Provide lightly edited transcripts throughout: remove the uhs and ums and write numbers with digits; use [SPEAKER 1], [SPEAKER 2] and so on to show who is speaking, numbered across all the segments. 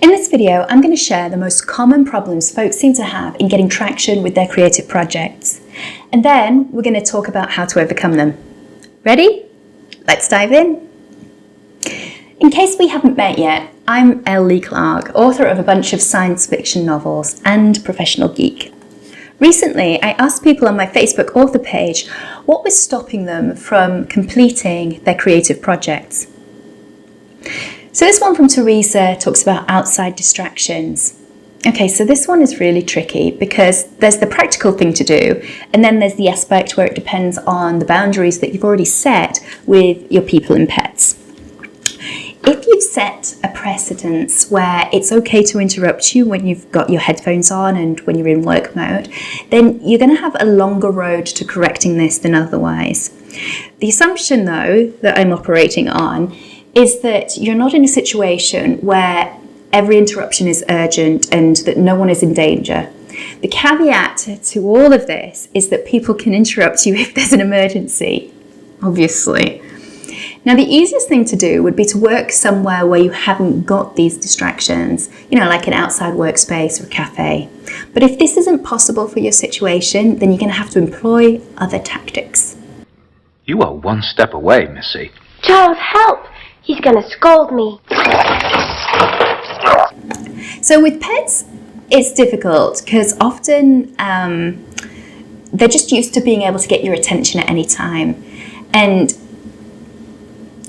[SPEAKER 1] In this video, I'm going to share the most common problems folks seem to have in getting traction with their creative projects. And then we're going to talk about how to overcome them. Ready? Let's dive in. In case we haven't met yet, I'm Ellie, author of a bunch of science fiction novels and professional geek. Recently, I asked people on my Facebook author page what was stopping them from completing their creative projects. So this one from Teresa talks about outside distractions. Okay, so this one is really tricky because there's the practical thing to do, and then there's the aspect where it depends on the boundaries that you've already set with your people and pets. If you've set a precedence where it's okay to interrupt you when you've got your headphones on and when you're in work mode, then you're going to have a longer road to correcting this than otherwise. The assumption, though, that I'm operating on is that you're not in a situation where every interruption is urgent and that no one is in danger. The caveat to all of this is that people can interrupt you if there's an emergency, obviously. Now, the easiest thing to do would be to work somewhere where you haven't got these distractions, like an outside workspace or a cafe. But if this isn't possible for your situation, then you're going to have to employ other tactics.
[SPEAKER 2] You are one step away, Missy.
[SPEAKER 3] Charles, help! He's going to scold me.
[SPEAKER 1] So with pets, it's difficult because often they're just used to being able to get your attention at any time. And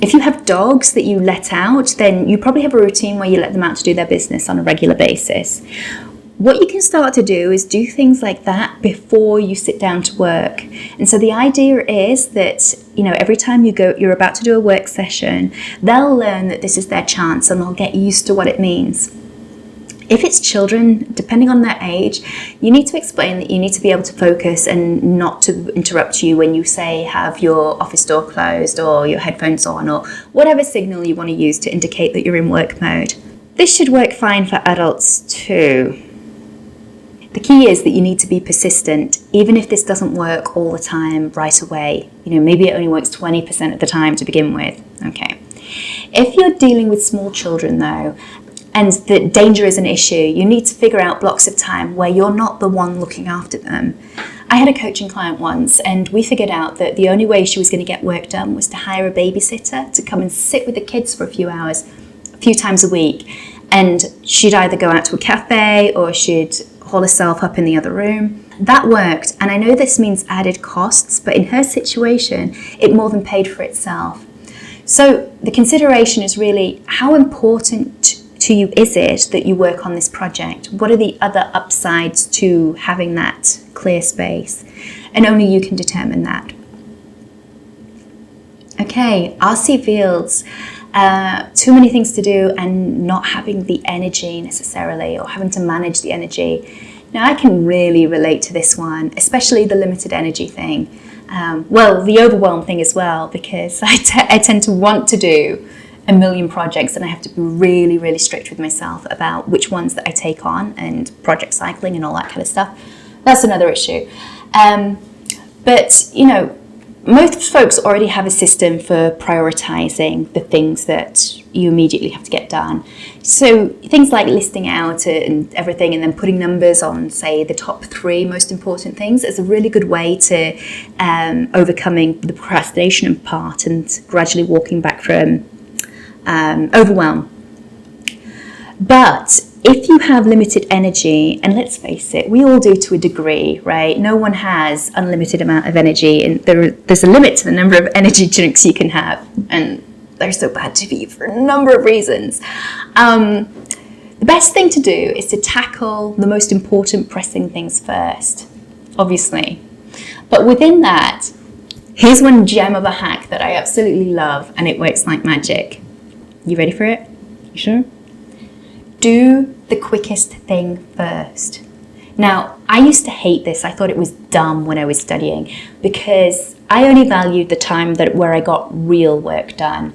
[SPEAKER 1] if you have dogs that you let out, then you probably have a routine where you let them out to do their business on a regular basis. What you can start to do is do things like that before you sit down to work. And so the idea is that, every time you're about to do a work session, they'll learn that this is their chance and they'll get used to what it means. If it's children, depending on their age, you need to explain that you need to be able to focus and not to interrupt you when you say have your office door closed or your headphones on or whatever signal you want to use to indicate that you're in work mode. This should work fine for adults too. The key is that you need to be persistent, even if this doesn't work all the time right away. Maybe it only works 20% of the time to begin with. Okay. If you're dealing with small children though, and that danger is an issue, you need to figure out blocks of time where you're not the one looking after them. I had a coaching client once and we figured out that the only way she was going to get work done was to hire a babysitter to come and sit with the kids for a few hours, a few times a week. And she'd either go out to a cafe or she'd haul herself up in the other room. That worked, and I know this means added costs, but in her situation, it more than paid for itself. So the consideration is really, how important to you is it that you work on this project? What are the other upsides to having that clear space? And only you can determine that. Okay, RC fields. Too many things to do and not having the energy necessarily, or having to manage the energy. Now, I can really relate to this one, especially the limited energy thing. The overwhelm thing as well, because I tend to want to do a million projects and I have to be really, really strict with myself about which ones that I take on and project cycling and all that kind of stuff. That's another issue. But most folks already have a system for prioritizing the things that you immediately have to get done. So things like listing out and everything and then putting numbers on, say, the top 3 most important things is a really good way to overcoming the procrastination part and gradually walking back from overwhelm. But if you have limited energy, and let's face it, we all do to a degree, right? No one has unlimited amount of energy, and there's a limit to the number of energy drinks you can have, and they're so bad to you for a number of reasons. The best thing to do is to tackle the most important pressing things first, obviously. But within that, here's one gem of a hack that I absolutely love, and it works like magic. You ready for it? You sure? Do the quickest thing first. Now, I used to hate this. I thought it was dumb when I was studying because I only valued the time where I got real work done.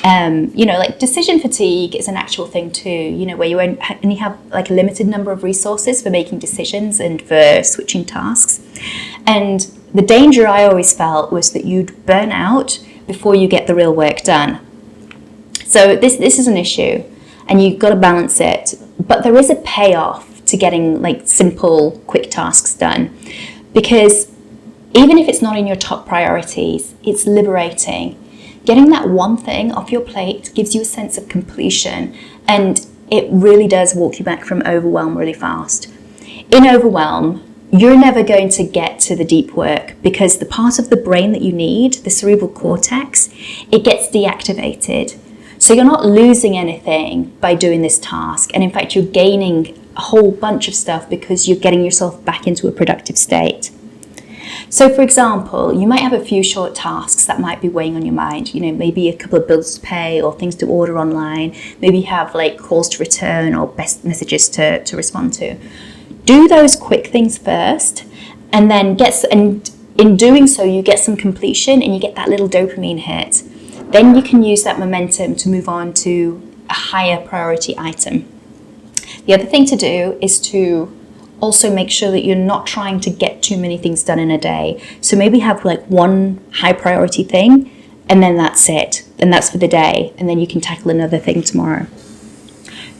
[SPEAKER 1] Like decision fatigue is an actual thing too, where you only have like a limited number of resources for making decisions and for switching tasks. And the danger I always felt was that you'd burn out before you get the real work done. So this is an issue. and you've got to balance it. But there is a payoff to getting like simple, quick tasks done, because even if it's not in your top priorities, it's liberating. Getting that one thing off your plate gives you a sense of completion, and it really does walk you back from overwhelm really fast. In overwhelm, you're never going to get to the deep work because the part of the brain that you need, the cerebral cortex, it gets deactivated. So you're not losing anything by doing this task. And in fact, you're gaining a whole bunch of stuff because you're getting yourself back into a productive state. So for example, you might have a few short tasks that might be weighing on your mind, maybe a couple of bills to pay or things to order online, maybe you have like calls to return or best messages to respond to. Do those quick things first, and then in doing so, you get some completion and you get that little dopamine hit. Then you can use that momentum to move on to a higher priority item. The other thing to do is to also make sure that you're not trying to get too many things done in a day. So maybe have like one high priority thing, and then that's it. And that's for the day. And then you can tackle another thing tomorrow.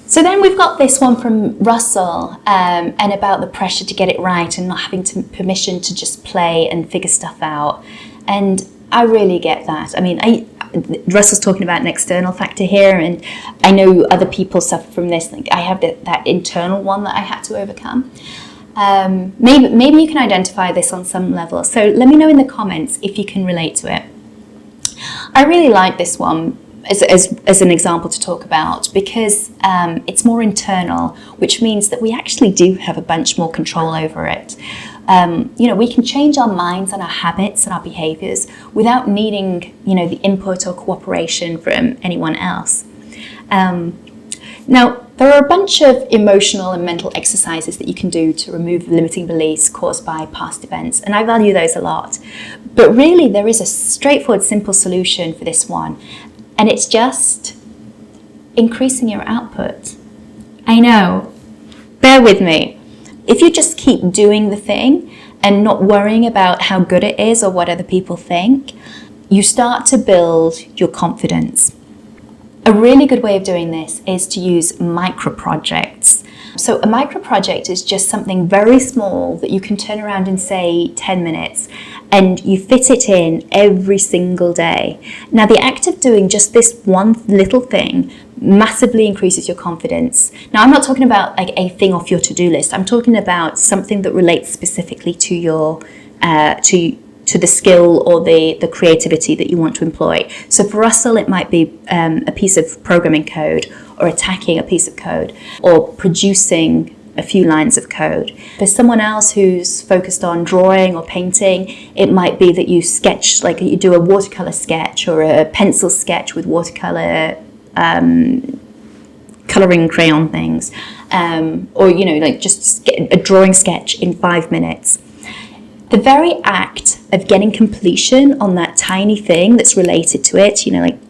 [SPEAKER 1] So then we've got this one from Russell, and about the pressure to get it right and not having permission to just play and figure stuff out. And I really get that. I mean, Russell's talking about an external factor here, and I know other people suffer from this. Like I have that internal one that I had to overcome. Maybe you can identify this on some level. So let me know in the comments if you can relate to it. I really like this one as an example to talk about because it's more internal, which means that we actually do have a bunch more control over it. We can change our minds and our habits and our behaviors without needing, the input or cooperation from anyone else. Now, there are a bunch of emotional and mental exercises that you can do to remove limiting beliefs caused by past events, and I value those a lot. But really, there is a straightforward, simple solution for this one, and it's just increasing your output. I know, bear with me. If you just keep doing the thing and not worrying about how good it is or what other people think, you start to build your confidence. A really good way of doing this is to use micro projects. So a micro project is just something very small that you can turn around in, say, 10 minutes, and you fit it in every single day. Now, the act of doing just this one little thing massively increases your confidence. Now, I'm not talking about like a thing off your to-do list. I'm talking about something that relates specifically to your to the skill or the creativity that you want to employ. So for Russell, it might be a piece of programming code, or attacking a piece of code, or producing a few lines of code. For someone else who's focused on drawing or painting, it might be that you sketch, like you do a watercolor sketch or a pencil sketch with watercolor coloring crayon things, or just get a drawing sketch in 5 minutes. The very act of getting completion on that tiny thing that's related to it,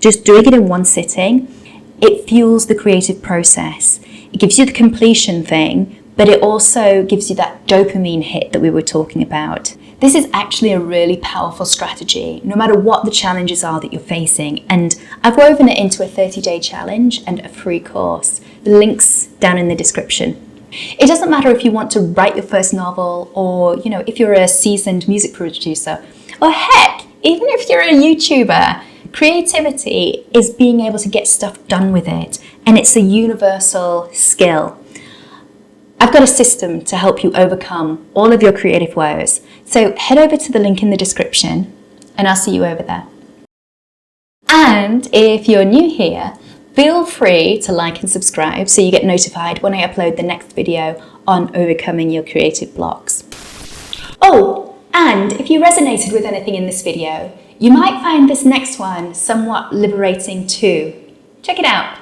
[SPEAKER 1] just doing it in one sitting, it fuels the creative process. It gives you the completion thing, but it also gives you that dopamine hit that we were talking about. This is actually a really powerful strategy, no matter what the challenges are that you're facing. And I've woven it into a 30-day challenge and a free course. The link's down in the description. It doesn't matter if you want to write your first novel, or if you're a seasoned music producer, or heck, even if you're a YouTuber. Creativity is being able to get stuff done with it, and it's a universal skill. I've got a system to help you overcome all of your creative woes. So head over to the link in the description, and I'll see you over there. And if you're new here, feel free to like and subscribe so you get notified when I upload the next video on overcoming your creative blocks. Oh, and if you resonated with anything in this video, you might find this next one somewhat liberating too. Check it out.